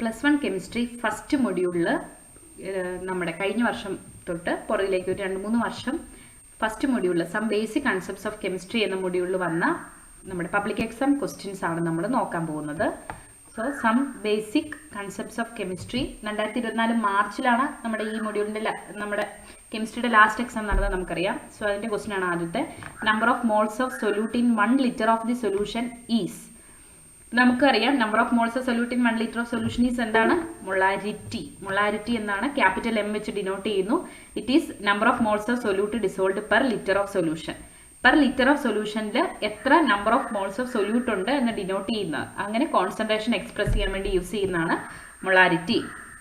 +1 chemistry first മൊഡ്യൂളിൽ നമ്മുടെ കഴിഞ്ഞ വർഷം തൊട്ട് പുറകിലേക്ക് ഒരു 2-3 വർഷം ഫസ്റ്റ് മൊഡ്യൂളിൽ some basic concepts of chemistry എന്ന മൊഡ്യൂളിൽ വന്ന നമ്മുടെ പബ്ലിക് എക്സാം ക്വസ്റ്റ്യൻസ് ആണ് നമ്മൾ നോക്കാൻ പോകുന്നത്. So some basic concepts of chemistry 2024 മാർച്ചിലാണ് നമ്മുടെ ഈ മൊഡ്യൂളിൻ്റെ നമ്മുടെ കെമിസ്ട്രിയുടെ ലാസ്റ്റ് എക്സാം നടന്നത് നമുക്കറിയാം. സോ അതിൻ്റെ ക്വസ്റ്റ്യൻ ആണ് ആദ്യത്തെ. Number of moles of solute in 1 litre of the solution is. നമുക്കറിയാം number of moles of solute in 1 litre of solution is എന്താണ്? മൊളാരിറ്റി എന്താണ്? ക്യാപിറ്റൽ എം വെച്ച് ഡിനോട്ട് ചെയ്യുന്നു. It is number of moles of solute dissolved per litre of solution. Per litre of സൊല്യൂഷനിൽ എത്ര number of moles of solute ഉണ്ട് എന്ന് denote ചെയ്യുന്നത്. അങ്ങനെ കോൺസെൻട്രേഷൻ എക്സ്പ്രസ് ചെയ്യാൻ വേണ്ടി യൂസ് ചെയ്യുന്നതാണ് molarity.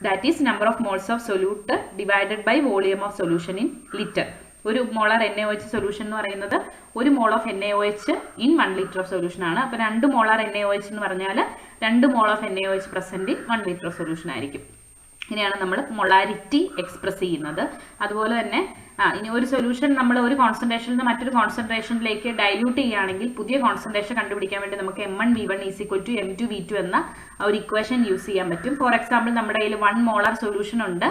That is number of moles of solute divided by volume of solution in litre. ഒരു മോളാർ NaOH സൊല്യൂഷൻ എന്ന് പറയുന്നത് ഒരു mole of NaOH in 1 litre of solution ആണ്. അപ്പോൾ 2 മോളാർ NaOH എന്ന് പറഞ്ഞാൽ 2 mole of NaOH present in 1 litre of solution ആയിരിക്കും. ഇങ്ങനെയാണ് നമ്മൾ മൊളാരിറ്റി എക്സ്പ്രസ് ചെയ്യുന്നത്. അതുപോലെ തന്നെ ഇനി ഒരു സൊല്യൂഷൻ നമ്മൾ ഒരു കോൺസെൻട്രേഷനിൽ നിന്ന് മറ്റൊരു കോൺസെൻട്രേഷനിലേക്ക് ഡൈല്യൂട്ട് ചെയ്യുകയാണെങ്കിൽ പുതിയ കോൺസെൻട്രേഷൻ കണ്ടുപിടിക്കാൻ വേണ്ടി നമുക്ക് M1V1 = M2V2 എന്ന ഒരു ഇക്വേഷൻ യൂസ് ചെയ്യാൻ പറ്റും. ഫോർ എക്സാമ്പിൾ നമ്മുടെ കയ്യിൽ 1 മോളാർ സൊല്യൂഷൻ ഉണ്ട്,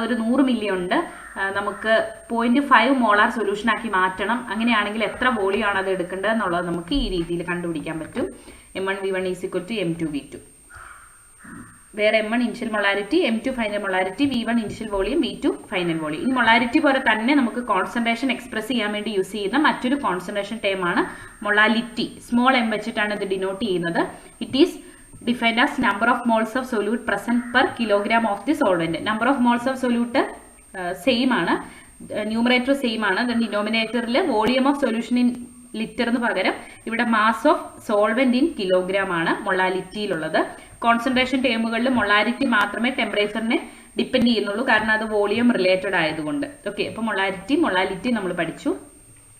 ഒരു 100 മില്ലി ഉണ്ട്, നമുക്ക് 0.5 മോളാർ സൊല്യൂഷൻ ആക്കി മാറ്റണം. അങ്ങനെയാണെങ്കിൽ എത്ര വോളിയം ആണ് അത് എടുക്കേണ്ടത് എന്നുള്ളത് നമുക്ക് ഈ രീതിയിൽ കണ്ടുപിടിക്കാൻ പറ്റും. M1V1 = M2V2. വേറെ M1 initial molarity, M2 final molarity, V1 initial volume, V2 final volume. ഈ മൊളാരിറ്റി പോലെ തന്നെ നമുക്ക് കോൺസെൻട്രേഷൻ എക്സ്പ്രസ് ചെയ്യാൻ വേണ്ടി യൂസ് ചെയ്യുന്ന മറ്റൊരു കോൺസെൻട്രേഷൻ ടേം ആണ് മൊളാലിറ്റി. സ്മോൾ m വെച്ചിട്ടാണ് ഇത് ഡിനോട്ട് ചെയ്യുന്നത്. It is defined as number of moles of solute present per kilogram of the solvent. Number of moles of solute same ആണ്, ന്യൂമറേറ്റർ സെയിം ആണ്. ഡിനോമിനേറ്ററിൽ വോളിയം ഓഫ് സൊല്യൂഷൻ ഇൻ ലിറ്ററിന് പകരം ഇവിടെ mass of solvent in kilogram ആണ് മൊളാലിറ്റിയിലുള്ളത്. Concentration ടേമുകളിൽ molarity മാത്രമേ ടെമ്പറേച്ചറിനെ depend ചെയ്യുന്നുള്ളൂ, കാരണം അത് വോളിയം റിലേറ്റഡ് ആയതുകൊണ്ട്. ഓക്കെ, അപ്പോൾ മൊളാലിറ്റി നമ്മൾ പഠിച്ചു.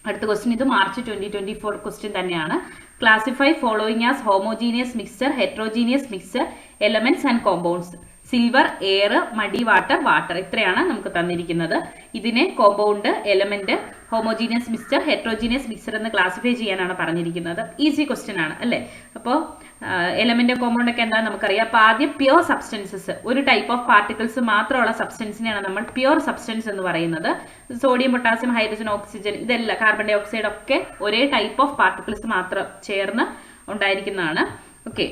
അടുത്ത ക്വസ്റ്റ്യൻ ഇത് മാർച്ച് 2024 ക്വസ്റ്റ്യൻ തന്നെയാണ്. Classify following as homogeneous mixture, heterogeneous mixture, elements and compounds. Silver, air, muddy water ഇത്രയാണ് നമുക്ക് തന്നിരിക്കുന്നത്. ഇതിനെ compound, element, homogeneous mixture, heterogeneous mixture എന്ന് ക്ലാസിഫൈ ചെയ്യാനാണ് പറഞ്ഞിരിക്കുന്നത്. ഈസി ക്വസ്റ്റ്യൻ ആണ് അല്ലേ? അപ്പോൾ എലമെന്റ് കോമ്പൗണ്ട് ഒക്കെ എന്താണെന്ന് നമുക്കറിയാം. അപ്പോൾ ആദ്യം പ്യുവർ സബ്സ്റ്റൻസസ്, ഒരു ടൈപ്പ് ഓഫ് പാർട്ടിക്കിൾസ് മാത്രമുള്ള സബ്സ്റ്റൻസിനെയാണ് നമ്മൾ പ്യുവർ സബ്സ്റ്റൻസ് എന്ന് പറയുന്നത്. സോഡിയം, പൊട്ടാസ്യം, ഹൈഡ്രജൻ, ഓക്സിജൻ ഇതെല്ലാം, കാർബൺ ഡൈ ഓക്സൈഡ് ഒക്കെ ഒരേ ടൈപ്പ് ഓഫ് പാർട്ടിക്കിൾസ് മാത്രം ചേർന്ന് ഉണ്ടായിരിക്കുന്നതാണ്. ഓക്കെ,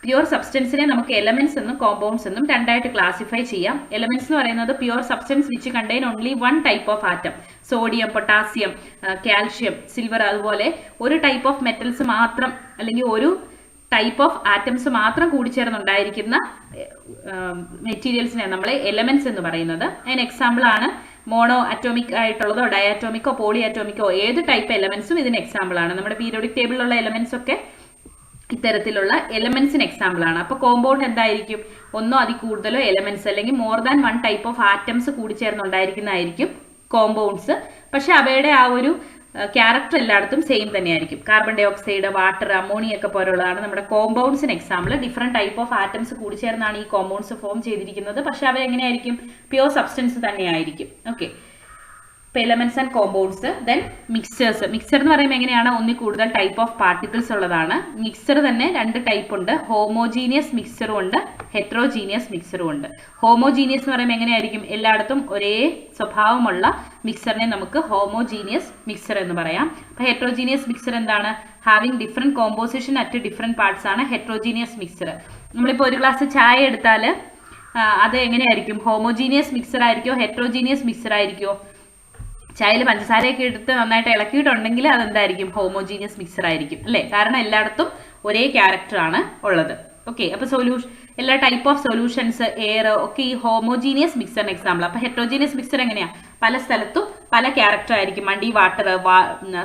പ്യുവർ സബ്സ്റ്റൻസിനെ നമുക്ക് എലമെന്റ്സ് എന്നും കോമ്പൗണ്ട്സ് എന്നും രണ്ടായിട്ട് ക്ലാസിഫൈ ചെയ്യാം. എലമെന്റ്സ് എന്ന് പറയുന്നത് pure substance which contain only 1 type of atom. Sodium, potassium, calcium, silver, അതുപോലെ ഒരു ടൈപ്പ് ഓഫ് മെറ്റൽസ് മാത്രം അല്ലെങ്കിൽ ഒരു ടൈപ്പ് ഓഫ് ആറ്റംസ് മാത്രം കൂടിച്ചേർന്നുണ്ടായിരിക്കുന്ന മെറ്റീരിയൽസിനെ നമ്മൾ എലമെന്റ്സ് എന്ന് പറയുന്നത്. അതിന് എക്സാമ്പിൾ ആണ് മോണോ അറ്റോമിക് ആയിട്ടുള്ളതോ ഡയാറ്റോമിക്കോ പോളി അറ്റോമിക്കോ ഏത് ടൈപ്പ് എലമെന്റ്സും ഇതിന് എക്സാമ്പിൾ ആണ്. നമ്മുടെ പീരിയോഡിക് ടേബിളിലുള്ള എലമെന്റ്സ് ഒക്കെ ഇത്തരത്തിലുള്ള എലമെന്റ്സിന് എക്സാമ്പിൾ ആണ്. അപ്പോൾ കോമ്പൗണ്ട് എന്തായിരിക്കും? ഒന്നോ അതിൽ കൂടുതലോ എലമെന്റ്സ് അല്ലെങ്കിൽ more than 1 type of atoms കൂടിച്ചേർന്നുണ്ടായിരിക്കുന്നതായിരിക്കും കോമ്പൗണ്ട്സ്. പക്ഷെ അവയുടെ ആ ഒരു ക്യാരക്ടർ എല്ലായിടത്തും സെയിം തന്നെയായിരിക്കും. Carbon dioxide, water, ammonia ഒക്കെ പോലുള്ളതാണ് നമ്മുടെ കോമ്പൗണ്ട്സിന് example. Different type of atoms കൂടിച്ചേർന്നാണ് ഈ കോമ്പൗണ്ട്സ് ഫോം ചെയ്തിരിക്കുന്നത്. പക്ഷെ അവ എങ്ങനെയായിരിക്കും? പ്യുവർ സബ്സ്റ്റൻസ് തന്നെയായിരിക്കും. Okay, elements and compounds. Then mixtures. Mixture എന്ന് പറയുമ്പോൾ എങ്ങനെയാണ്? ഒന്നിൽ കൂടുതൽ ടൈപ്പ് ഓഫ് പാർട്ടിക്കിൾസ് ഉള്ളതാണ്. മിക്സർ തന്നെ 2 ടൈപ്പ് ഉണ്ട്. ഹോമോജീനിയസ് മിക്സറും ഉണ്ട്, ഹെറ്ററോജീനിയസ് മിക്സറും ഉണ്ട്. ഹോമോജീനിയസ് എന്ന് പറയുമ്പോൾ എങ്ങനെയായിരിക്കും? എല്ലായിടത്തും ഒരേ സ്വഭാവമുള്ള മിക്സറിനെ നമുക്ക് ഹോമോജീനിയസ് മിക്സർ എന്ന് പറയാം. അപ്പോൾ ഹെറ്ററോജീനിയസ് മിക്സർ എന്താണ്? Having different composition at different parts ആണ് ഹെറ്ററോജീനിയസ് മിക്സർ. നമ്മളിപ്പോൾ ഒരു ഗ്ലാസ് ചായ എടുത്താൽ അത് എങ്ങനെയായിരിക്കും? ഹോമോജീനിയസ് മിക്സർ ആയിരിക്കോ ഹെറ്ററോജീനിയസ് മിക്സർ ആയിരിക്കോ? ചായയിൽ പഞ്ചസാരയൊക്കെ എടുത്ത് നന്നായിട്ട് ഇളക്കിയിട്ടുണ്ടെങ്കിൽ അതെന്തായിരിക്കും? ഹോമോജീനിയസ് മിക്സർ ആയിരിക്കും അല്ലേ? കാരണം എല്ലായിടത്തും ഒരേ ക്യാരക്ടർ ആണ് ഉള്ളത്. ഓക്കെ, അപ്പോൾ എല്ലാ ടൈപ്പ് ഓഫ് സൊല്യൂഷൻസ്, എയർ ഒക്കെ ഈ ഹോമോജീനിയസ് മിക്സറിന് എക്സാമ്പിൾ. അപ്പോൾ ഹെറ്ററോജീനിയസ് മിക്സർ എങ്ങനെയാണ്? പല സ്ഥലത്തും പല ക്യാരക്ടർ ആയിരിക്കും. മഡി വാട്ടർ,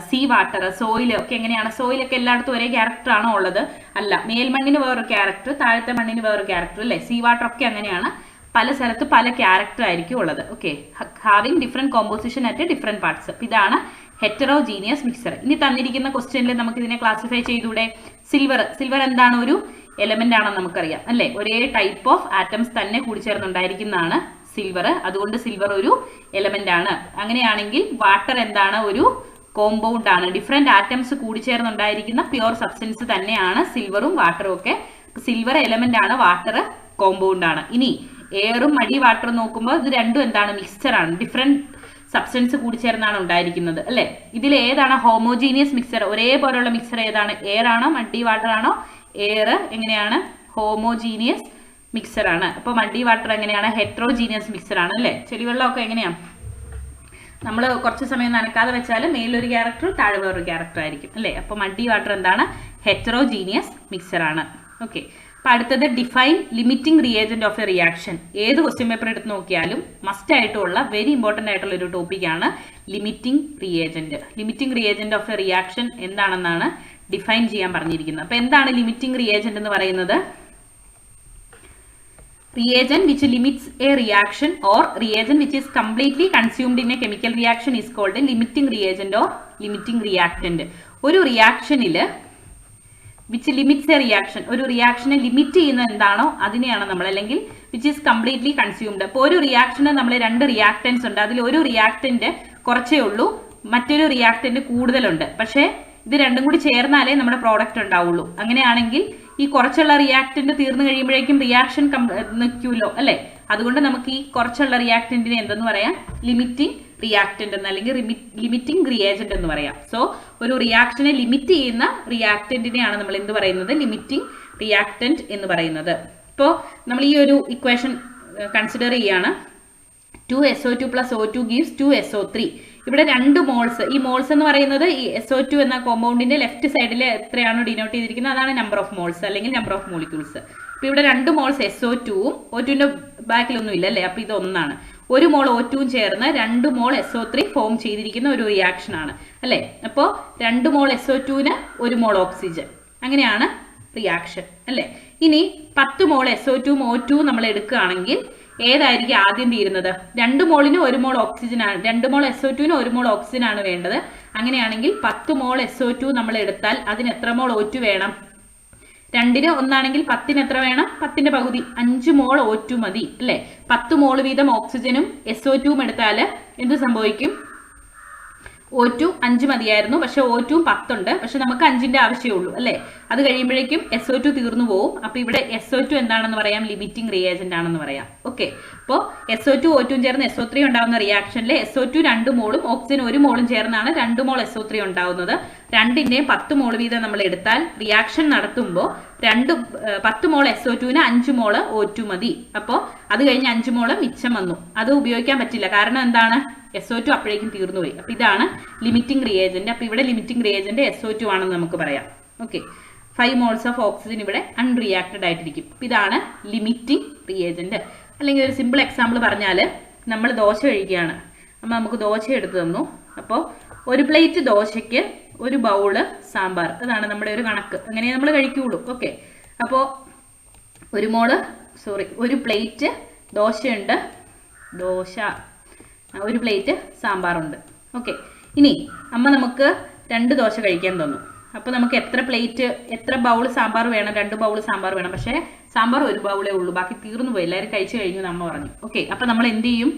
സീ വാട്ടർ, സോയിൽ ഒക്കെ എങ്ങനെയാണ്? സോയിലൊക്കെ എല്ലായിടത്തും ഒരേ ക്യാരക്ടർ ആണോ ഉള്ളത്? അല്ല, മേൽമണ്ണിന് വേറൊരു ക്യാരക്ടർ, താഴത്തെ മണ്ണിന് വേറൊരു ക്യാരക്ടർ അല്ലേ? സീ വാട്ടർ ഒക്കെ അങ്ങനെയാണ്, പല സ്ഥലത്ത് പല ക്യാരക്ടർ ആയിരിക്കും ഉള്ളത്. Okay, having different composition at different parts. ഇതാണ് ഹെറ്ററോജീനിയസ് മിക്സർ. ഇനി തന്നിരിക്കുന്ന ക്വസ്റ്റ്യനിൽ നമുക്ക് ഇതിനെ ക്ലാസിഫൈ ചെയ്തൂടെ? സിൽവർ എന്താണ്? ഒരു എലമെന്റ് ആണെന്ന് നമുക്കറിയാം അല്ലെ? ഒരേ ടൈപ്പ് ഓഫ് ആറ്റംസ് തന്നെ കൂടിച്ചേർന്നുണ്ടായിരിക്കുന്നതാണ് സിൽവർ. അതുകൊണ്ട് സിൽവർ ഒരു എലമെന്റ് ആണ്. അങ്ങനെയാണെങ്കിൽ വാട്ടർ എന്താണ്? ഒരു കോമ്പൗണ്ട് ആണ്. ഡിഫറെന്റ് ആറ്റംസ് കൂടിച്ചേർന്നുണ്ടായിരിക്കുന്ന പ്യുവർ സബ്സ്റ്റൻസ് തന്നെയാണ് സിൽവറും വാട്ടറും ഒക്കെ. സിൽവർ എലമെന്റ് ആണ്, വാട്ടർ കോമ്പൗണ്ട് ആണ്. ഇനി എയറും മടി വാട്ടറും നോക്കുമ്പോൾ ഇത് രണ്ടും എന്താണ്? മിക്സ്ചറാണ്. ഡിഫറെന്റ് സബ്സ്റ്റൻസ് കൂടി ചേർന്നാണ് ഉണ്ടായിരിക്കുന്നത് അല്ലെ. ഇതിൽ ഏതാണ് ഹോമോജീനിയസ് മിക്സർ? ഒരേപോലുള്ള മിക്സർ ഏതാണ്? എയർ ആണോ മഡി വാട്ടർ ആണോ? എയർ എങ്ങനെയാണ്? ഹോമോജീനിയസ് മിക്സർ ആണ്. അപ്പൊ മഡി വാട്ടർ എങ്ങനെയാണ്? ഹെട്രോജീനിയസ് മിക്സർ ആണ് അല്ലെ. ചെളിവെള്ളമൊക്കെ എങ്ങനെയാണ്? നമ്മൾ കുറച്ച് സമയം നനക്കാതെ വെച്ചാൽ മേലൊരു ക്യാരക്ടർ താഴെ വേറൊരു ക്യാരക്ടർ ആയിരിക്കും അല്ലെ. അപ്പൊ മഡി വാട്ടർ എന്താണ്? ഹെട്രോജീനിയസ് മിക്സർ ആണ്. ഓക്കെ. അപ്പൊ അടുത്തത് define limiting reagent of A reaction. ഏത് ക്വസ്റ്റ്യൻ പേപ്പർ എടുത്ത് നോക്കിയാലും മസ്റ്റ് ആയിട്ടുള്ള വെരി ഇമ്പോർട്ടന്റ് ആയിട്ടുള്ള ഒരു ടോപ്പിക്കാണ് limiting reagent. Limiting reagent of A reaction എന്താണെന്നാണ് ഡിഫൈൻ ചെയ്യാൻ പറഞ്ഞിരിക്കുന്നത്. അപ്പൊ എന്താണ് ലിമിറ്റിംഗ് റിയേജന്റ് എന്ന് പറയുന്നത്? Reagent which limits a reaction or reagent which is completely consumed in a chemical reaction is called a limiting reagent or limiting reactant. ഒരു റിയാക്ഷനിൽ which limits a reaction, ഒരു റിയാക്ഷനെ limit ചെയ്യുന്ന എന്താണോ അതിനെയാണ് നമ്മൾ, അല്ലെങ്കിൽ വിച്ച് ഈസ് കംപ്ലീറ്റ്ലി കൺസ്യൂംഡ്. അപ്പോൾ ഒരു റിയാക്ഷന് നമ്മൾ 2 റിയാക്ടൻസ് ഉണ്ട്. അതിൽ ഒരു റിയാക്ടന്റ് കുറച്ചേ ഉള്ളൂ, മറ്റൊരു റിയാക്ടന്റ് കൂടുതലുണ്ട്. പക്ഷേ ഇത് രണ്ടും കൂടി ചേർന്നാലേ നമ്മുടെ പ്രോഡക്റ്റ് ഉണ്ടാവുള്ളൂ. അങ്ങനെയാണെങ്കിൽ ഈ കുറച്ചുള്ള റിയാക്ടന്റ് തീർന്നു കഴിയുമ്പോഴേക്കും റിയാക്ഷൻ നിൽക്കുമല്ലോ അല്ലെ. അതുകൊണ്ട് നമുക്ക് ഈ കുറച്ചുള്ള റിയാക്ടന്റിനെ എന്തെന്ന് പറയാം? ലിമിറ്റിംഗ് റിയാക്ടന്റ് എന്ന്, അല്ലെങ്കിൽ ലിമിറ്റിംഗ് റിയേജന്റ് എന്ന് പറയാം. സോ ഒരു റിയാക്ഷനെ ലിമിറ്റ് ചെയ്യുന്ന റിയാക്ടന്റിനെയാണ് നമ്മൾ എന്ത് പറയുന്നത്? ലിമിറ്റിംഗ് റിയാക്ടന്റ് എന്ന് പറയുന്നത്. ഇപ്പോൾ നമ്മൾ ഈ ഒരു ഇക്വേഷൻ കൺസിഡർ ചെയ്യാണ്. 2SO2 plus O2 gives 2SO3. ഇവിടെ 2 മോൾസ്. ഈ മോൾസ് എന്ന് പറയുന്നത് ഈ SO2 എന്ന കോമ്പൗണ്ടിന്റെ ലെഫ്റ്റ് സൈഡിൽ എത്രയാണോ ഡിനോട്ട് ചെയ്തിരിക്കുന്നത് അതാണ് നമ്പർ ഓഫ് മോൾസ് അല്ലെങ്കിൽ നമ്പർ ഓഫ് മോളിക്യൂൾസ്. അപ്പൊ ഇവിടെ 2 മോൾസ് SO2ഉം O2ന്റെ ബാക്കിലൊന്നും ഇല്ല അല്ലേ. അപ്പൊ ഇത് ഒന്നാണ്. 1 മോൾ O2ഉം ചേർന്ന് 2 മോൾ SO3 ഫോം ചെയ്തിരിക്കുന്ന ഒരു റിയാക്ഷൻ ആണ് അല്ലെ. അപ്പോ 2 മോൾ SO2ന് 1 മോൾ ഓക്സിജൻ, അങ്ങനെയാണ് റിയാക്ഷൻ അല്ലെ. ഇനി 10 മോൾ SO2ഉം O2ഉം നമ്മൾ എടുക്കുകയാണെങ്കിൽ ഏതായിരിക്കും ആദ്യം തീരുന്നത്? 2 മോളിന് 1 മോൾ ഓക്സിജൻ ആണ്, 2 മോൾ SO2ന് 1 മോൾ ഓക്സിജൻ ആണ് വേണ്ടത്. അങ്ങനെയാണെങ്കിൽ 10 മോൾ SO2 നമ്മൾ എടുത്താൽ അതിന് എത്ര മോൾ O2 വേണം? 2ന് 1 ആണെങ്കിൽ 10ന് എത്ര വേണം? 10ന്റെ പകുതി 5 മോൾ O2 മതി അല്ലെ. 10 മോൾ വീതം ഓക്സിജനും SO2ഉം എടുത്താൽ എന്ത് സംഭവിക്കും? O2 5 മതിയായിരുന്നു, പക്ഷെ O2 10 ഉണ്ട്, പക്ഷെ നമുക്ക് 5ന്റെ ആവശ്യമുള്ളൂ അല്ലെ. അത് കഴിയുമ്പോഴേക്കും SO2 തീർന്നു പോകും. അപ്പൊ ഇവിടെ SO2 എന്താണെന്ന് പറയാം? ലിമിറ്റിംഗ് റിയേജന്റ് ആണെന്ന് പറയാം. ഓക്കെ. അപ്പോൾ SO2 O2 ചേർന്ന് SO3 ഉണ്ടാവുന്ന റിയാക്ഷനിൽ SO2 2 മോളും ഓക്സിജൻ 1 മോളും ചേർന്നാണ് 2 മോൾ SO3 ഉണ്ടാവുന്നത്. 2ന്റെയും 10 മോൾ വീതം നമ്മൾ എടുത്താൽ റിയാക്ഷൻ നടത്തുമ്പോൾ 10 മോൾ SO2ന് 5 മോള് O2 മതി. അപ്പോൾ അത് കഴിഞ്ഞ് 5 മോള് മിച്ചം വന്നു. അത് ഉപയോഗിക്കാൻ പറ്റില്ല. കാരണം എന്താണ്? SO2 അപ്പോഴേക്കും തീർന്നുപോയി. അപ്പൊ ഇതാണ് ലിമിറ്റിംഗ് റിയേജന്റ്. അപ്പൊ ഇവിടെ ലിമിറ്റിംഗ് റിയേജന്റ് SO2 ആണെന്ന് നമുക്ക് പറയാം. ഓക്കെ. 5 മോൾസ് ഓഫ് ഓക്സിജൻ ഇവിടെ അൺറിയാക്റ്റഡ് ആയിട്ടിരിക്കും. അപ്പൊ ഇതാണ് ലിമിറ്റിംഗ് റിയേജന്റ്. അല്ലെങ്കിൽ ഒരു സിമ്പിൾ എക്സാമ്പിൾ പറഞ്ഞാൽ, നമ്മൾ ദോശ കഴിക്കുകയാണ്. അമ്മ നമുക്ക് ദോശ എടുത്തു തന്നു. അപ്പോൾ 1 പ്ലേറ്റ് ദോശയ്ക്ക് 1 ബൗള് സാമ്പാർ, അതാണ് നമ്മുടെ ഒരു കണക്ക്. അങ്ങനെ നമ്മൾ കഴിക്കുകയുള്ളൂ. ഓക്കെ. അപ്പോൾ 1 പ്ലേറ്റ് ദോശയുണ്ട്, 1 പ്ലേറ്റ് സാമ്പാറുണ്ട്. ഓക്കെ. ഇനി അമ്മ നമുക്ക് 2 ദോശ കഴിക്കാൻ തന്നു. അപ്പോൾ നമുക്ക് എത്ര ബൗൾ സാമ്പാർ വേണം? 2 ബൗൾ സാമ്പാർ വേണം. പക്ഷേ സാമ്പാർ 1 ബൗളേ ഉള്ളൂ, ബാക്കി തീർന്നു പോയി, എല്ലാവരും കഴിച്ചു കഴിഞ്ഞു എന്ന് അമ്മ പറഞ്ഞു. ഓക്കെ. അപ്പൊ നമ്മൾ എന്ത് ചെയ്യും?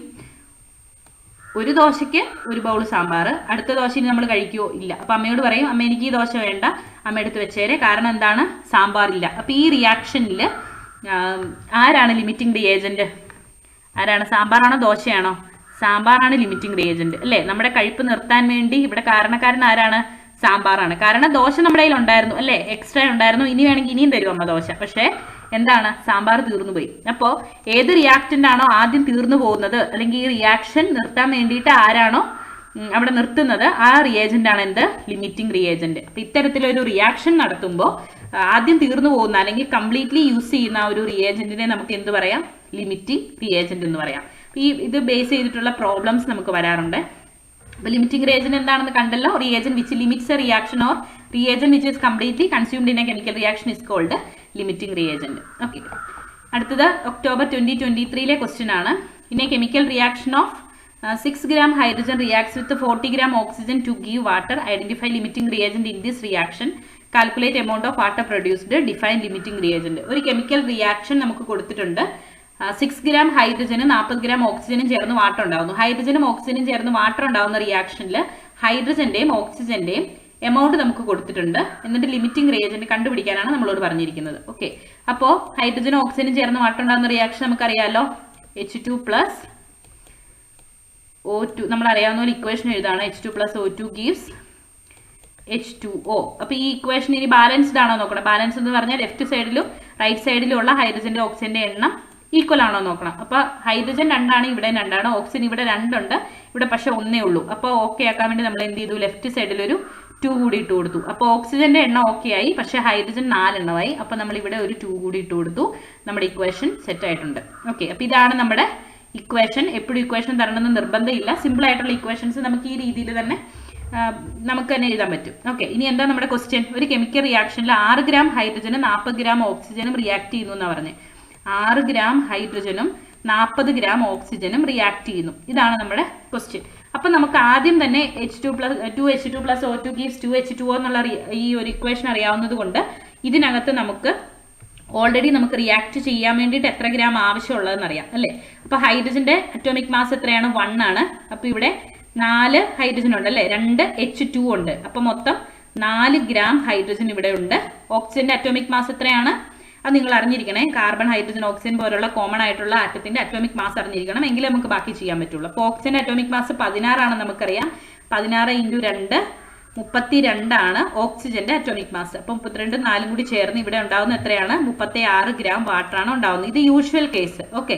1 ദോശയ്ക്ക് 1 ബൗൾ സാമ്പാർ. അടുത്ത ദോശയിൽ നമ്മൾ കഴിക്കുവോ? ഇല്ല. അപ്പൊ അമ്മയോട് പറയും, അമ്മ എനിക്ക് ഈ ദോശ വേണ്ട, അമ്മ എടുത്ത് വെച്ചേരെ. കാരണം എന്താണ്? സാമ്പാറില്ല. അപ്പൊ ഈ റിയാക്ഷനിൽ ആരാണ് ലിമിറ്റിംഗ് റിയേജന്റ്? ആരാണ്? സാമ്പാറാണോ ദോശയാണോ? സാമ്പാറാണ് ലിമിറ്റിംഗ് റിയേജന്റ് അല്ലേ. നമ്മുടെ കഴിപ്പ് നിർത്താൻ വേണ്ടി ഇവിടെ കാരണക്കാരൻ ആരാണ്? സാമ്പാറാണ്. കാരണം ദോശ നമ്മുടെ കയ്യിൽ ഉണ്ടായിരുന്നു അല്ലേ, എക്സ്ട്രാ ഉണ്ടായിരുന്നു. ഇനി വേണമെങ്കിൽ ഇനിയും തരും അമ്മ ദോശ. പക്ഷേ എന്താണ്? സാമ്പാർ തീർന്നു പോയി. അപ്പോൾ ഏത് റിയാക്ടന്റ് ആണോ ആദ്യം തീർന്നു പോകുന്നത്, അല്ലെങ്കിൽ ഈ റിയാക്ഷൻ നിർത്താൻ വേണ്ടിയിട്ട് ആരാണോ അവിടെ നിർത്തുന്നത്, ആ റിയേജന്റ് ആണ് എന്ത്? Limiting reagent. അപ്പൊ ഇത്തരത്തിലൊരു റിയാക്ഷൻ നടത്തുമ്പോൾ ആദ്യം തീർന്നു പോകുന്ന അല്ലെങ്കിൽ കംപ്ലീറ്റ്ലി യൂസ് ചെയ്യുന്ന ഒരു റിയേജന്റിനെ നമുക്ക് എന്ത് പറയാം? ലിമിറ്റിംഗ് റിയേജന്റ് എന്ന് പറയാം. ഇത് ബേസ് ചെയ്തിട്ടുള്ള പ്രോബ്ലംസ് നമുക്ക് വരാറുണ്ട്. അപ്പോൾ ലിമിറ്റിംഗ് റിയേജന്റ് എന്താണെന്ന് കണ്ടല്ലോ. Reagent which limits a reaction or reagent which is completely consumed in a chemical reaction is called limiting reagent. Okay. അടുത്തത് ഒക്ടോബർ 2023 ക്വസ്റ്റ്യൻ ആണ്. In a chemical reaction of 6 gram hydrogen reacts with 40 gram oxygen to give water. Identify limiting reagent in this reaction. Calculate amount of water produced. Define limiting reagent. ഒരു chemical reaction നമുക്ക് കൊടുത്തിട്ടുണ്ട്. 6 gram ഹൈഡ്രജനും 40 gram ഓക്സിജനും ചേർന്ന് water ഉണ്ടാവുന്നു. ഹൈഡ്രജനും ഓക്സിജനും ചേർന്ന് വാട്ടർ ഉണ്ടാവുന്ന റിയാക്ഷനിൽ ഹൈഡ്രജന്റെയും ഓക്സിജന്റെയും എമൗണ്ട് നമുക്ക് കൊടുത്തിട്ടുണ്ട്. എന്നിട്ട് ലിമിറ്റിംഗ് റിയേജന്റ് കണ്ടുപിടിക്കാനാണ് നമ്മളോട് പറഞ്ഞിരിക്കുന്നത്. ഓക്കെ, അപ്പോൾ ഹൈഡ്രജനും ഓക്സിജനും ചേർന്ന് വാട്ടർ ഉണ്ടാകുന്ന റിയാക്ഷൻ നമുക്കറിയാമല്ലോ. H2 + O2 നമ്മൾ അറിയാവുന്ന ഒരു equation എഴുതാണ്. H2 + O2 gives H2O. അപ്പോൾ ഈ ഇക്വേഷൻ ഇനി ബാലൻസ്ഡ് ആണോ നോക്കണം. ബാലൻസ് എന്ന് പറഞ്ഞാൽ ലെഫ്റ്റ് സൈഡിലും റൈറ്റ് സൈഡിലും ഉള്ള ഹൈഡ്രജന്റെ ഓക്സിജന്റെ എണ്ണം ഈക്വൽ ആണോ നോക്കണം. അപ്പോൾ ഹൈഡ്രജൻ 2 ആണ്, ഇവിടെ 2 ആണ്. ഓക്സിജൻ ഇവിടെ 2 ഉണ്ട്, ഇവിടെ പക്ഷെ 1 ഉള്ളൂ. അപ്പോൾ ഓക്കെ ആക്കാൻ വേണ്ടി നമ്മൾ എന്ത് ചെയ്തു, ലെഫ്റ്റ് സൈഡിൽ ഒരു 2 കൂടി ഇട്ട് കൊടുത്തു. അപ്പോൾ ഓക്സിജന്റെ എണ്ണം ഓക്കെ ആയി, പക്ഷെ ഹൈഡ്രജൻ 4 എണ്ണമായി. അപ്പോൾ നമ്മൾ ഇവിടെ ഒരു 2 കൂടി ഇട്ട് കൊടുത്തു. നമ്മുടെ ഇക്വേഷൻ സെറ്റ് ആയിട്ടുണ്ട്. ഓക്കെ, അപ്പോൾ ഇതാണ് നമ്മുടെ ഇക്വേഷൻ. എപ്പോഴും ഇക്വേഷൻ തരണമെന്ന് നിർബന്ധമില്ല. സിമ്പിൾ ആയിട്ടുള്ള ഇക്വേഷൻസ് നമുക്ക് ഈ രീതിയിൽ തന്നെ നമുക്ക് തന്നെ എഴുതാൻ പറ്റും. ഓക്കെ, ഇനി എന്താ നമ്മുടെ ക്വസ്റ്റ്യൻ. ഒരു കെമിക്കൽ റിയാക്ഷനിൽ 6 ഗ്രാം ഹൈഡ്രജനും 40 ഗ്രാം ഓക്സിജനും റിയാക്ട് ചെയ്യുന്നു എന്നാണ് പറഞ്ഞത്. 6 ഗ്രാം ഹൈഡ്രജനും 40 ഗ്രാം ഓക്സിജനും റിയാക്ട് ചെയ്യുന്നു. ഇതാണ് നമ്മുടെ ക്വസ്റ്റ്യൻ. അപ്പം നമുക്ക് ആദ്യം തന്നെ H2 + 2H2 + O2 gives 2H2O എന്നുള്ള ഈ ഒരു ഇക്വേഷൻ അറിയാവുന്നത് കൊണ്ട് ഇതിനകത്ത് നമുക്ക് ഓൾറെഡി നമുക്ക് റിയാക്ട് ചെയ്യാൻ വേണ്ടിയിട്ട് എത്ര ഗ്രാം ആവശ്യമുള്ളതെന്ന് അറിയാം അല്ലേ. അപ്പോൾ ഹൈഡ്രജന്റെ അറ്റോമിക് മാസ് എത്രയാണ്, 1 ആണ്. അപ്പോൾ ഇവിടെ 4 ഹൈഡ്രജൻ ഉണ്ട് അല്ലേ, 2 H2 ഉണ്ട്. അപ്പോൾ മൊത്തം 4 ഗ്രാം ഹൈഡ്രജൻ ഇവിടെ ഉണ്ട്. ഓക്സിജന്റെ അറ്റോമിക് മാസ് എത്രയാണ് അത് നിങ്ങൾ അറിഞ്ഞിരിക്കണേ. കാർബൺ, ഹൈഡ്രജൻ, ഓക്സിജൻ പോലുള്ള കോമൺ ആയിട്ടുള്ള ആറ്റത്തിന്റെ അറ്റോമിക് മാസ് അറിഞ്ഞിരിക്കണം, എങ്കിലേ നമുക്ക് ബാക്കി ചെയ്യാൻ പറ്റുള്ളൂ. അപ്പോൾ ഓക്സിജന്റെ അറ്റോമിക് മാസ് 16 ആണ് നമുക്കറിയാം. 16 × 2 32 ആണ് ഓക്സിജന്റെ അറ്റോമിക് മാസ്. അപ്പോൾ 32 4 കൂടി ചേർന്ന് ഇവിടെ ഉണ്ടാവുന്ന എത്രയാണ്, 36 ഗ്രാം വാട്ടർ ആണ് ഉണ്ടാവുന്നത്. ഇത് യൂഷ്വൽ കേസ്. ഓക്കെ,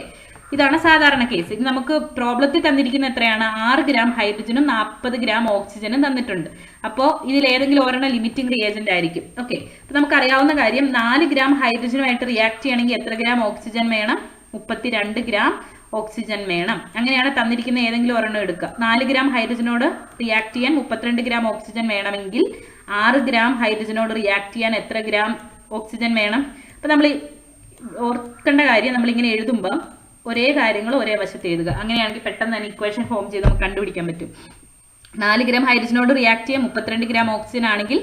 ഇതാണ് സാധാരണ കേസ്. ഇത് നമുക്ക് പ്രോബ്ലത്തിൽ തന്നിരിക്കുന്ന എത്രയാണ്, 6 ഗ്രാം ഹൈഡ്രജനും 40 ഗ്രാം ഓക്സിജനും തന്നിട്ടുണ്ട്. അപ്പോൾ ഇതിൽ ഏതെങ്കിലും ഒരെണ്ണം ലിമിറ്റിംഗ് റിയേജന്റ് ആയിരിക്കും. ഓക്കെ, അപ്പോൾ നമുക്കറിയാവുന്ന കാര്യം 4 ഗ്രാം ഹൈഡ്രജനുമായിട്ട് റിയാക്ട് ചെയ്യണമെങ്കിൽ എത്ര ഗ്രാം ഓക്സിജൻ വേണം, 32 ഗ്രാം ഓക്സിജൻ വേണം. അങ്ങനെയാണ് തന്നിരിക്കുന്ന ഏതെങ്കിലും ഒരെണ്ണം എടുക്കുക. 4 ഗ്രാം ഹൈഡ്രജനോട് റിയാക്ട് ചെയ്യാൻ 32 ഗ്രാം ഓക്സിജൻ വേണമെങ്കിൽ 6 ഗ്രാം ഹൈഡ്രജനോട് റിയാക്ട് ചെയ്യാൻ എത്ര ഗ്രാം ഓക്സിജൻ വേണം. അപ്പോൾ നമ്മൾ ഓർക്കേണ്ട കാര്യം, നമ്മളിങ്ങനെ എഴുതുമ്പോൾ ഒരേ കാര്യങ്ങൾ ഒരേ വശത്ത് എഴുതുക. അങ്ങനെയാണെങ്കിൽ പെട്ടെന്ന് തന്നെ ഇക്വേഷൻ ഫോം ചെയ്ത് നമുക്ക് കണ്ടുപിടിക്കാൻ പറ്റും. 4 ഗ്രാം ഹൈഡ്രജനോട് റിയാക്ട് ചെയ്യാൻ 32 ഗ്രാം ഓക്സിജൻ ആണെങ്കിൽ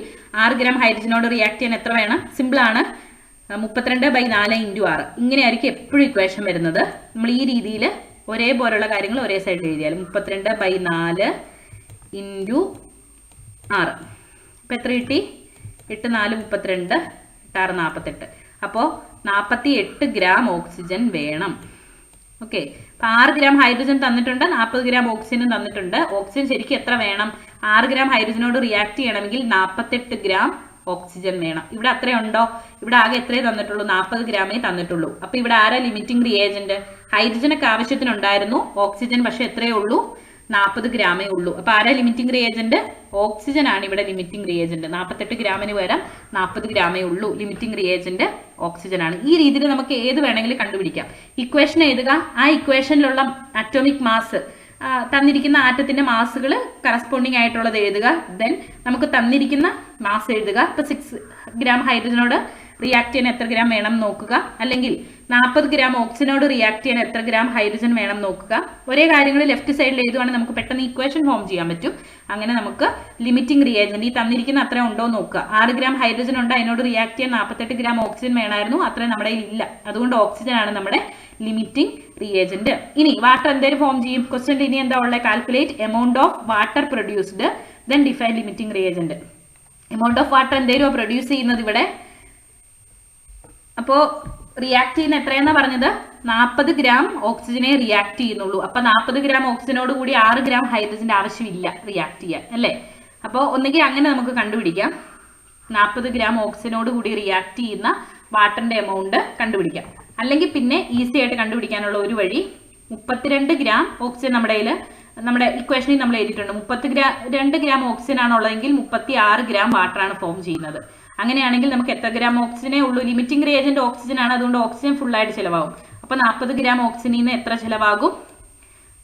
6 ഗ്രാം ഹൈഡ്രജനോട് റിയാക്ട് ചെയ്യാൻ എത്ര വേണം, സിമ്പിൾ ആണ്, 32/4 × 6. ഇങ്ങനെയായിരിക്കും എപ്പോഴും ഇക്വേഷൻ വരുന്നത്. നമ്മൾ ഈ രീതിയിൽ ഒരേപോലുള്ള കാര്യങ്ങൾ ഒരേ സൈഡിൽ എഴുതിയാൽ 32/4 × 6. അപ്പോൾ എത്ര കിട്ടി, 8 4 32, 8 6 48. അപ്പോൾ 48 ഗ്രാം ഓക്സിജൻ വേണം. ഓക്കെ, അപ്പോൾ 6 ഗ്രാം ഹൈഡ്രജൻ തന്നിട്ടുണ്ട്, 40 ഗ്രാം ഓക്സിജനും തന്നിട്ടുണ്ട്. ഓക്സിജൻ ശരിക്കും എത്ര വേണം, 6 ഗ്രാം ഹൈഡ്രജനോട് റിയാക്ട് ചെയ്യണമെങ്കിൽ 48 ഗ്രാം ഓക്സിജൻ വേണം. ഇവിടെ അത്രയുണ്ടോ, ഇവിടെ ആകെ എത്രയേ തന്നിട്ടുള്ളൂ, 40 ഗ്രാമേ തന്നിട്ടുള്ളൂ. അപ്പോൾ ഇവിടെ ആരാ ലിമിറ്റിംഗ് റിയേജന്റ്, ഹൈഡ്രജനൊക്കെ ആവശ്യത്തിനുണ്ടായിരുന്നു, ഓക്സിജൻ പക്ഷെ എത്രയേ ഉള്ളൂ, 40 ഗ്രാമേ ഉള്ളൂ. അപ്പോൾ ആരാ ലിമിറ്റിംഗ് റിയേജന്റ്, ഓക്സിജൻ ആണ് ഇവിടെ ലിമിറ്റിംഗ് റിയേജന്റ്. 48 ഗ്രാമിന് പകരം 40 ഗ്രാമേ ഉള്ളൂ. ലിമിറ്റിംഗ് റിയേജന്റ് ഓക്സിജൻ ആണ്. ഈ രീതിയിൽ നമുക്ക് ഏത് വേണമെങ്കിലും കണ്ടുപിടിക്കാം. ഇക്വേഷൻ എഴുതുക, ആ ഇക്വേഷനിലുള്ള അറ്റോമിക് മാസ്, തന്നിരിക്കുന്ന ആറ്റത്തിന്റെ മാസുകൾ കറസ്പോണ്ടിങ് ആയിട്ടുള്ളത് എഴുതുക. ദെൻ നമുക്ക് തന്നിരിക്കുന്ന മാസ് എഴുതുക. ഇപ്പൊ 6 ഗ്രാം ഹൈഡ്രജനോട് റിയാക്ട് ചെയ്യാൻ എത്ര ഗ്രാം വേണം നോക്കുക, അല്ലെങ്കിൽ 40 ഗ്രാം ഓക്സിജനോട് റിയാക്ട് ചെയ്യാൻ എത്ര ഗ്രാം ഹൈഡ്രജൻ വേണം നോക്കുക. ഒരേ കാര്യങ്ങൾ ലെഫ്റ്റ് സൈഡിൽ എഴുതുവാണെങ്കിൽ നമുക്ക് പെട്ടെന്ന് ഇക്വേഷൻ ഫോം ചെയ്യാൻ പറ്റും. അങ്ങനെ നമുക്ക് ലിമിറ്റിംഗ് റിയേജന്റ് ഈ തന്നിരിക്കുന്ന അത്ര ഉണ്ടോ നോക്കുക. 6 ഗ്രാം ഹൈഡ്രജൻ ഉണ്ട്, അതിനോട് റിയാക്ട് ചെയ്യാൻ 48 ഗ്രാം ഓക്സിജൻ വേണമായിരുന്നു, അത്രയും നമ്മുടെ ഇല്ല. അതുകൊണ്ട് ഓക്സിജൻ ആണ് നമ്മുടെ ലിമിറ്റിംഗ് റിയേജന്റ്. ഇനി വാട്ടർ എന്തായാലും ഫോം ചെയ്യും. ക്വസ്റ്റ്യൻ ഇനി എന്താ ഉള്ളത്, calculate amount of water produced then define limiting reagent. Amount of water എന്തായാലും പ്രൊഡ്യൂസ് ചെയ്യുന്നത് ഇവിടെ. അപ്പോൾ റിയാക്ട് ചെയ്യുന്ന എത്രയെന്നാ പറഞ്ഞത്, 40 ഗ്രാം ഓക്സിജനെ റിയാക്ട് ചെയ്യുന്നുള്ളൂ. അപ്പൊ 40 ഗ്രാം ഓക്സിജനോട് കൂടി 6 ഗ്രാം ഹൈഡ്രജന്റെ ആവശ്യമില്ല റിയാക്ട് ചെയ്യാൻ അല്ലേ. അപ്പോൾ ഒന്നുകിൽ അങ്ങനെ നമുക്ക് കണ്ടുപിടിക്കാം, 40 ഗ്രാം ഓക്സിജനോട് കൂടി റിയാക്ട് ചെയ്യുന്ന വാട്ടറിന്റെ എമൗണ്ട് കണ്ടുപിടിക്കാം. അല്ലെങ്കിൽ പിന്നെ ഈസി ആയിട്ട് കണ്ടുപിടിക്കാനുള്ള ഒരു വഴി, 32 ഗ്രാം ഓക്സിജൻ നമ്മുടെ ഇക്വേഷനിൽ നമ്മൾ എഴുതിയിട്ടുണ്ട്. 32 ഗ്രാം ഓക്സിജൻ ആണുള്ളതെങ്കിൽ 36 ഗ്രാം വാട്ടർ ആണ് ഫോം ചെയ്യുന്നത്. അങ്ങനെയാണെങ്കിൽ നമുക്ക് എത്ര ഗ്രാം ഓക്സിജനേ ഉള്ളൂ, ലിമിറ്റിംഗ് റിയേജന്റ് ഓക്സിജൻ ആണ്, അതുകൊണ്ട് ഓക്സിജൻ ഫുൾ ആയിട്ട് ചിലവാകും. അപ്പൊ 40 ഗ്രാം ഓക്സിജനിൽ നിന്ന് എത്ര ചിലവാകും,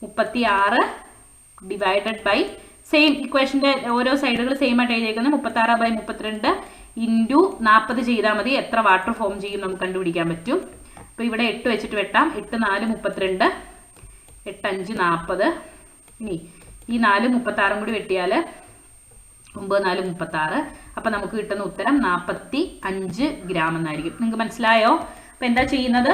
36 ഡിവൈഡഡ് ബൈ സെയിം ഇക്വേഷന്റെ ഓരോ സൈഡുകൾ സെയിം ആയിട്ട് എഴുതിയേക്കുന്നത് 36/32 ഇൻറ്റു 40 ചെയ്താൽ മതി. എത്ര വാട്ടർ ഫോം ചെയ്യും നമുക്ക് കണ്ടുപിടിക്കാൻ പറ്റും. അപ്പൊ ഇവിടെ 8 വെച്ചിട്ട് വെട്ടാം. 8 4 32, 8 5 40. ഇനി ഈ 4 36 കൂടി വെട്ടിയാൽ 9 4 36. അപ്പൊ നമുക്ക് കിട്ടുന്ന ഉത്തരം 45 ഗ്രാം എന്നായിരിക്കും. നിങ്ങൾക്ക് മനസ്സിലായോ? അപ്പൊ എന്താ ചെയ്യുന്നത്,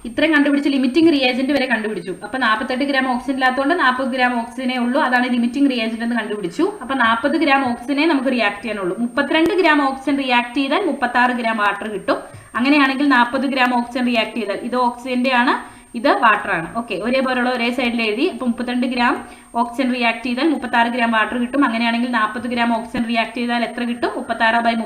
ഇത്രയും കണ്ടുപിടിച്ച് ലിമിറ്റിംഗ് റിയേജന്റ് വരെ കണ്ടുപിടിച്ചു. അപ്പൊ 48 ഗ്രാം ഓക്സിജൻ ഇല്ലാത്തതുകൊണ്ട് 40 ഗ്രാം ഓക്സിജനേ ഉള്ളൂ, അതാണ് ലിമിറ്റിംഗ് റിയേജന്റ് എന്ന് കണ്ടുപിടിച്ചു. അപ്പൊ 40 ഗ്രാം ഓക്സിജനെ നമുക്ക് റിയാക്ട് ചെയ്യാനുള്ളൂ. 32 ഗ്രാം ഓക്സിജൻ റിയാക്ട് ചെയ്താൽ 36 ഗ്രാം വാട്ടർ കിട്ടും. അങ്ങനെയാണെങ്കിൽ 40 ഗ്രാം ഓക്സിജൻ റിയാക്ട് ചെയ്താൽ ഇത് ഓക്സിജന്റെ ആണ്, ഇത് വാട്ടർ ആണ്. ഓക്കെ, ഒരേപോലുള്ള ഒരേ സൈഡിൽ എഴുതി. അപ്പൊ 32 ഗ്രാം ഓക്സിജൻ റിയാക്ട് ചെയ്താൽ 36 ഗ്രാം വാട്ടർ കിട്ടും. അങ്ങനെയാണെങ്കിൽ 40 ഗ്രാം ഓക്സിജൻ റിയാക്ട് ചെയ്താൽ എത്ര കിട്ടും? 36/32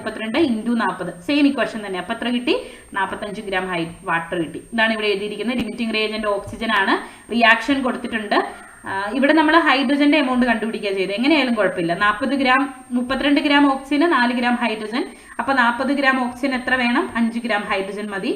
× 40. സെയിം ഇക്വേഷൻ തന്നെ. അപ്പൊ എത്ര കിട്ടി? 45 ഗ്രാം വാട്ടർ കിട്ടി. ഇതാണ് ഇവിടെ എഴുതിയിരിക്കുന്നത്. ലിമിറ്റിംഗ് റിയേജന്റ് ഓക്സിജൻ ആണ്. റിയാക്ഷൻ കൊടുത്തിട്ടുണ്ട്. ഇവിടെ നമ്മൾ ഹൈഡ്രജന്റെ എമൗണ്ട് കണ്ടുപിടിക്കുക ചെയ്ത്. എങ്ങനെയായാലും കുഴപ്പമില്ല. 32 ഗ്രാം ഓക്സിജന് 4 ഗ്രാം ഹൈഡ്രജൻ. അപ്പൊ 40 ഗ്രാം ഓക്സിജൻ എത്ര വേണം? 5 ഗ്രാം ഹൈഡ്രജൻ മതി.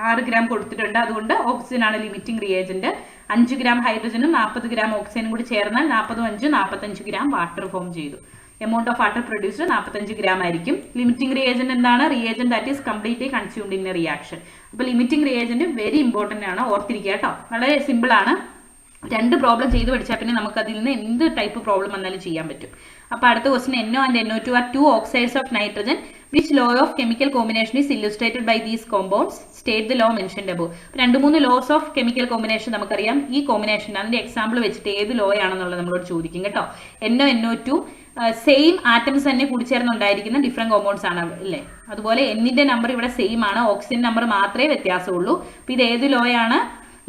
6 ഗ്രാം കൊടുത്തിട്ടുണ്ട്, അതുകൊണ്ട് ഓക്സിജൻ ആണ് ലിമിറ്റിംഗ് റിയേജന്റ്. 5 ഗ്രാം ഹൈഡ്രജനും 40 ഗ്രാം ഓക്സിജനും കൂടി ചേർന്നാൽ 45 ഗ്രാം വാട്ടർ ഫോം ചെയ്തു. Amount of water produced 45 gram ആയിരിക്കും. ലിമിറ്റിംഗ് റിയേജന്റ് എന്താണ്? Reagent that is completely consumed in A reaction. അപ്പൊ ലിമിറ്റിംഗ് റിയേജന്റ് വെരി ഇമ്പോർട്ടന്റ് ആണ്, ഓർത്തിരിക്കുക കേട്ടോ. വളരെ സിമ്പിൾ ആണ്. 2 പ്രോബ്ലം ചെയ്ത് പഠിച്ചാൽ പിന്നെ നമുക്ക് അതിൽ നിന്ന് എന്ത് ടൈപ്പ് പ്രോബ്ലം വന്നാലും ചെയ്യാൻ പറ്റും. അപ്പൊ അടുത്ത question, NO and NO2 are 2 oxides of nitrogen. Which law of chemical combination is illustrated by these compounds? State the law mentioned above. 2-3 laws of chemical combination നമുക്കറിയാം. ഈ കോമ്പിനേഷൻ അതിന്റെ എക്സാമ്പിൾ വെച്ചിട്ട് ഏത് ലോ ആണെന്നുള്ളത് നമ്മളോട് ചോദിക്കും കേട്ടോ. NO NO2 സെയിം ആറ്റംസ് തന്നെ കൂടിച്ചേർന്നുണ്ടായിരിക്കുന്ന ഡിഫറെന്റ് കോമ്പൗണ്ട്സ് ആണ് അല്ലേ. അതുപോലെ എന്നിന്റെ നമ്പർ ഇവിടെ സെയിം ആണ്, ഓക്സിജൻ നമ്പർ മാത്രമേ വ്യത്യാസമുള്ളൂ. അപ്പൊ ഇത് ഏത് ലോ ആണ്?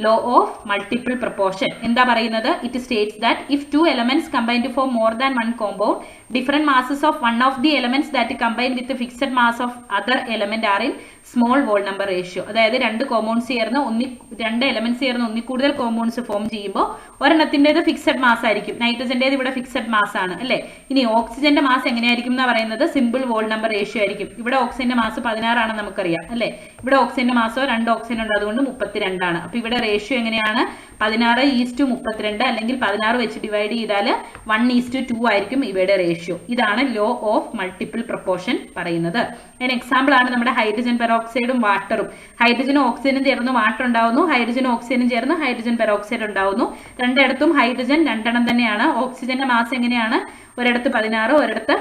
Law of multiple proportion. എന്താ പറയുന്നത്? It states that if 2 elements combine to form more than one compound, different masses of one of the elements that combine with the fixed mass of other element are in small whole number ratio. അതായത് 2 compounds ചേർന്ന് 2 elements ചേർന്ന് ഒന്നിൽ കൂടുതൽ compounds form ചെയ്യുമ്പോൾ ഒരെണ്ണത്തിൻ്റെത് fixed mass ആയിരിക്കും. നൈട്രജന്റേത് ഇവിടെ fixed mass ആണ് അല്ലേ. ഇനി ഓക്സിജന്റെ മാസ് എങ്ങനെയായിരിക്കും എന്ന് പറയുന്നത്? സിമ്പിൾ വോൾ നമ്പർ റേഷ്യോ ആയിരിക്കും. ഇവിടെ ഓക്സിജന്റെ മാസ് 16 ആണെന്ന് നമുക്കറിയാം അല്ലേ. ഇവിടെ ഓക്സിജന്റെ മാസോ 2 ഓക്സിജൻ ഉണ്ട്, അതുകൊണ്ട് 32 ആണ്. അപ്പൊ ഇവിടെ റേഷ്യോ എങ്ങനെയാണ്? 16:32 അല്ലെങ്കിൽ 16 വെച്ച് ഡിവൈഡ് ചെയ്താൽ 1:2 ആയിരിക്കും ഇവയുടെ റേഷ്യോ. ഇതാണ് ലോ ഓഫ് മൾട്ടിപ്പിൾ പ്രൊപ്പോർഷൻ പറയുന്നത്. അതിന് എക്സാമ്പിൾ ആണ് നമ്മുടെ ഹൈഡ്രജൻ പെറോക്സൈഡും വാട്ടറും. ഹൈഡ്രജനും ഓക്സിജനും ചേർന്ന് വാട്ടർ ഉണ്ടാവുന്നു, ഹൈഡ്രജനും ഓക്സിജനും ചേർന്ന് ഹൈഡ്രജൻ പെറോക്സൈഡ് ഉണ്ടാവുന്നു. രണ്ടിടത്തും ഹൈഡ്രജൻ 2 എണ്ണം തന്നെയാണ്. ഓക്സിജന്റെ മാസ് എങ്ങനെയാണ്? ഒരിടത്ത് 16, ഒരിടത്ത്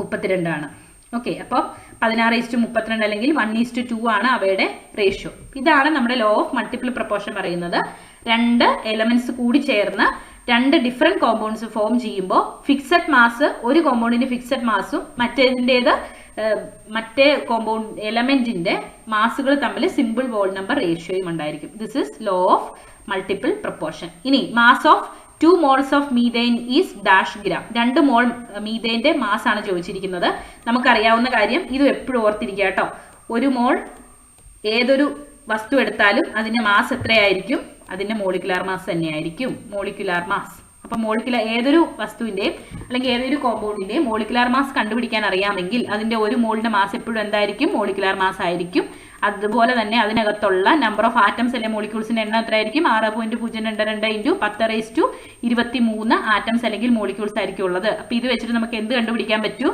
32 ആണ്. ഓക്കെ, അപ്പോൾ 16:32 അല്ലെങ്കിൽ 1:2 ആണ് അവയുടെ റേഷ്യോ. ഇതാണ് നമ്മുടെ ലോ ഓഫ് മൾട്ടിപ്പിൾ പ്രൊപ്പോർഷൻ പറയുന്നത്. 2 എലമെന്റ്സ് കൂടി ചേർന്ന് 2 ഡിഫറെന്റ് കോമ്പൗണ്ട്സ് ഫോം ചെയ്യുമ്പോൾ ഫിക്സഡ് മാസ്, ഒരു കോമ്പൗണ്ടിന്റെ ഫിക്സഡ് മാസും മറ്റേ കോമ്പൗണ്ട് എലമെന്റിന്റെ മാസുകൾ തമ്മിൽ സിമ്പിൾ വോൾ നമ്പർ റേഷ്യോയും ഉണ്ടായിരിക്കും. This is law of multiple proportion. ഇനി mass of 2 moles of methane is dash gram. 2 mole മീഥേന്റെ മാസ് ആണ് ചോദിച്ചിരിക്കുന്നത്. നമുക്കറിയാവുന്ന കാര്യം, ഇത് എപ്പോഴും ഓർത്തിരിക്കുക കേട്ടോ. 1 മോൾ ഏതൊരു വസ്തു എടുത്താലും അതിന്റെ മാസ് എത്രയായിരിക്കും? അതിന്റെ മോളിക്കുലാർ മാസ് തന്നെയായിരിക്കും. Molecular mass. അപ്പൊ ഏതൊരു വസ്തുവിന്റെയും അല്ലെങ്കിൽ ഏതൊരു കോമ്പൗണ്ടിന്റെയും മോളിക്കുലാർ മാസ് കണ്ടുപിടിക്കാൻ അറിയാമെങ്കിൽ അതിന്റെ 1 മോളിന്റെ മാസ് എപ്പോഴും എന്തായിരിക്കും? മോളിക്കുലാർ മാസ് ആയിരിക്കും. അതുപോലെ തന്നെ അതിനകത്തുള്ള നമ്പർ ഓഫ് ആറ്റംസ് അല്ലെങ്കിൽ മോളിക്യൂൾസിന്റെ എണ്ണം എത്രയായിരിക്കും? 6.022 × 10⁻23 ആറ്റംസ് അല്ലെങ്കിൽ മോളിക്യൂൾസ് ആയിരിക്കും ഉള്ളത്. അപ്പൊ ഇത് വെച്ചിട്ട് നമുക്ക് എന്ത് കണ്ടുപിടിക്കാൻ പറ്റും?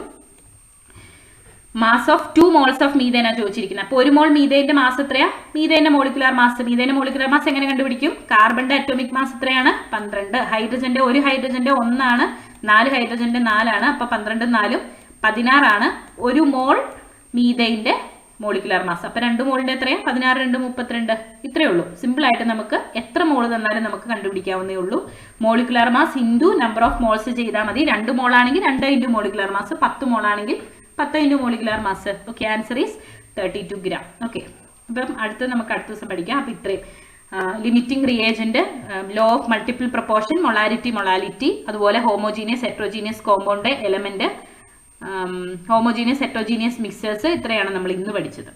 Mass of 2 moles of methane ആണ് ചോദിച്ചിരിക്കുന്നത്. അപ്പോൾ 1 മോൾ മീഥേന്റെ മാസ് എത്രയാ? മീഥേന്റെ മോളിക്കുലാർ മാസ് എങ്ങനെ കണ്ടുപിടിക്കും? കാർബണിന്റെ അറ്റോമിക് മാസ് എത്രയാണ്? 12. ഹൈഡ്രജന്റെ 1 ഹൈഡ്രജന്റെ 1 ആണ്, 4 ഹൈഡ്രജന്റെ 4 ആണ്. അപ്പൊ 12 4 16 ആണ് 1 മോൾ മീഥേന്റെ മോളിക്കുലാർ മാസ്. അപ്പൊ 2 മോളിന്റെ എത്രയാ? 16 2 32. ഇത്രയേ ഉള്ളൂ. സിമ്പിൾ ആയിട്ട് നമുക്ക് എത്ര മോള് തന്നാലും നമുക്ക് കണ്ടുപിടിക്കാവുന്നേ ഉള്ളൂ. Molecular mass into number of moles ചെയ്താൽ മതി. 2 മോൾ ആണെങ്കിൽ 2 ഇൻറ്റു മോളിക്കുലാർ മാസ്, 10 മോൾ ആണെങ്കിൽ 10 into molecular mass. Okay, answer is 32 gram. Okay, അപ്പം നമുക്ക് അടുത്ത ദിവസം പഠിക്കാം. അപ്പം ഇത്രയും limiting reagent, law of multiple proportion, molality, അതുപോലെ homogeneous heterogeneous compound element, homogeneous heterogeneous mixtures, ഇത്രയാണ് നമ്മൾ ഇന്ന് പഠിച്ചത്.